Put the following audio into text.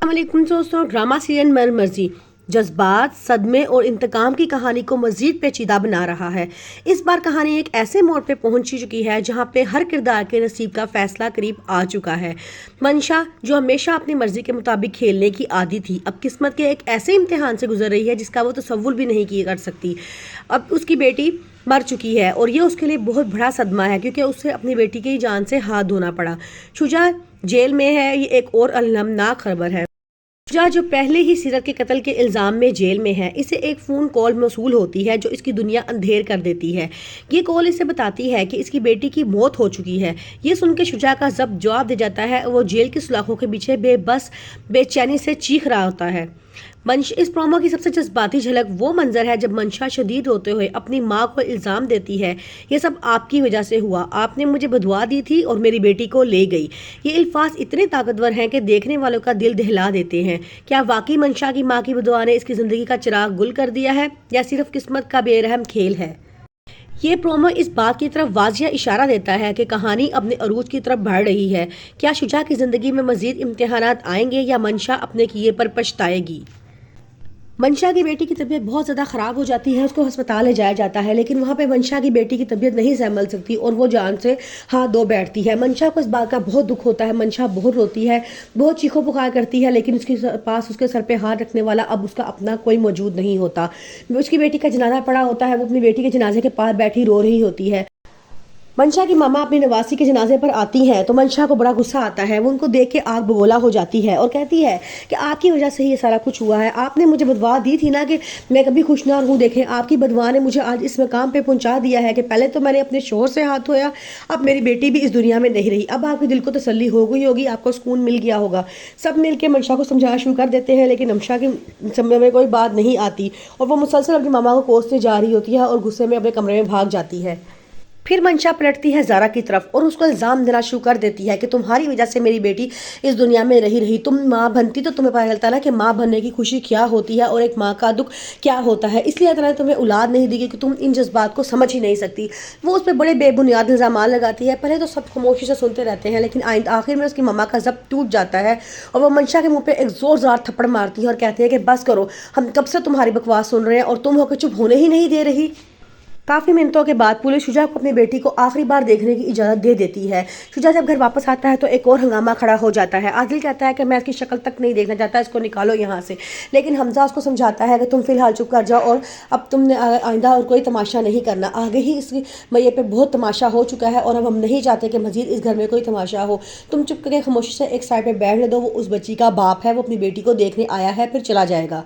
अस्सलामुअलैकुम दोस्तों, drama serial मरमर्जी जज्बात, सदमे और इंतकाम की कहानी को मजीद पेचीदा बना रहा है। इस बार कहानी एक ऐसे मोड़ पे पहुंच चुकी है जहां पे हर किरदार के नसीब का फैसला करीब आ चुका है। मंशा, जो हमेशा अपनी मर्जी के मुताबिक खेलने की आदी थी, अब किस्मत के एक ऐसे इम्तिहान से गुजर रही है जिसका वो तसव्वुर भी नहीं कर सकती। अब उसकी बेटी मर चुकी है और ये उसके लिए बहुत बड़ा सदमा है, क्योंकि उसे अपनी बेटी की जान से हाथ धोना पड़ा। शुजा जेल में है, ये एक और अलमनाक खबर है। शुजा, जो पहले ही सीरत के कत्ल के इल्ज़ाम में जेल में है, इसे एक फ़ोन कॉल मौसूल होती है जो इसकी दुनिया अंधेर कर देती है। ये कॉल इसे बताती है कि इसकी बेटी की मौत हो चुकी है। ये सुन के शुजा का जब जवाब दे जाता है, वो जेल की सुलाखों के पीछे बेचैनी से चीख रहा होता है। इस प्रोमो की सबसे जज्बाती झलक वो मंजर है जब मंशा शदीद रोते हुए अपनी माँ को इल्ज़ाम देती है, ये सब आपकी वजह से हुआ, आपने मुझे बदुआ दी थी और मेरी बेटी को ले गई। ये अल्फाज इतने ताकतवर हैं कि देखने वालों का दिल दहला देते हैं। क्या वाकई मंशा की माँ की बदुआ ने इसकी ज़िंदगी का चिराग गुल कर दिया है, या सिर्फ किस्मत का बेरहम खेल है? ये प्रोमो इस बात की तरफ वाजिया इशारा देता है कि कहानी अपने अरूज की तरफ बढ़ रही है। क्या शुजा की ज़िंदगी में मज़ीद इम्तिहानात आएंगे या मंशा अपने किए पर पछताएगी? मंशा की बेटी की तबीयत बहुत ज़्यादा ख़राब हो जाती है, उसको अस्पताल ले जाया जाता है, लेकिन वहाँ पे मंशा की बेटी की तबीयत नहीं संभल सकती और वो जान से हाथ धो बैठती है। मंशा को इस बात का बहुत दुख होता है। मंशा बहुत रोती है, बहुत चीखों पुकार करती है, लेकिन उसके पास उसके सर पे हाथ रखने वाला अब उसका अपना कोई मौजूद नहीं होता। उसकी बेटी का जनाजा पड़ा होता है, वो अपनी बेटी के जनाजे के पास बैठी रो रही होती है। मंशा की मामा अपनी नवासी के जनाजे पर आती हैं तो मंशा को बड़ा गुस्सा आता है। वो उनको देख के आग बगोला हो जाती है और कहती है कि आपकी वजह से ही ये सारा कुछ हुआ है। आपने मुझे बदवा दी थी ना कि मैं कभी खुश ना रहूं। देखें, आपकी बदवा ने मुझे आज इस मकाम पे पहुंचा दिया है कि पहले तो मैंने अपने शोहर से हाथ धोया, अब मेरी बेटी भी इस दुनिया में नहीं रही। अब आपके दिल को तसल्ली हो गई होगी, आपको सुकून मिल गया होगा। सब मिल के मंशा को समझाना शुरू कर देते हैं, लेकिन मंशा की समझ में कोई बात नहीं आती और वो मुसलसल अपनी मामा को कोसते जा रही होती है और गुस्से में अपने कमरे में भाग जाती है। फिर मंशा पलटती है ज़ारा की तरफ और उसको इल्ज़ाम देना शुरू कर देती है कि तुम्हारी वजह से मेरी बेटी इस दुनिया में रही। तुम माँ बनती तो तुम्हें पता चलता ना कि माँ बनने की खुशी क्या होती है और एक माँ का दुख क्या होता है। इसलिए अल्लाह ने तुम्हें औलाद नहीं दी कि तुम इन जज्बात को समझ ही नहीं सकती। वो उस पर बड़े बेबुनियाद इल्ज़ाम लगाती है। पहले तो सब खामोशी से सुनते रहते हैं, लेकिन आखिर में उसकी मम्मा का जब्त टूट जाता है और वो मंशा के मुँह पर एक ज़ोरदार थप्पड़ मारती है और कहती है कि बस करो, हम कब से तुम्हारी बकवास सुन रहे हैं और तुम होकर चुप होने ही नहीं दे रही। काफ़ी मिनटों के बाद पुलिस शुजा को अपनी बेटी को आखिरी बार देखने की इजाज़त दे देती है। शुजा जब घर वापस आता है तो एक और हंगामा खड़ा हो जाता है। आदिल कहता है कि मैं इसकी शक्ल तक नहीं देखना चाहता, इसको निकालो यहाँ से, लेकिन हमजा उसको समझाता है कि तुम फिलहाल चुप कर जाओ और अब तुमने आइंदा और कोई तमाशा नहीं करना। आगे ही इस मैये पे बहुत तमाशा हो चुका है और अब हम नहीं चाहते कि मजीद इस घर में कोई तमाशा हो। तुम चुप करके खामोशी से एक साइड पर बैठ दो, वो उस बच्ची का बाप है, वो अपनी बेटी को देखने आया है, फिर चला जाएगा।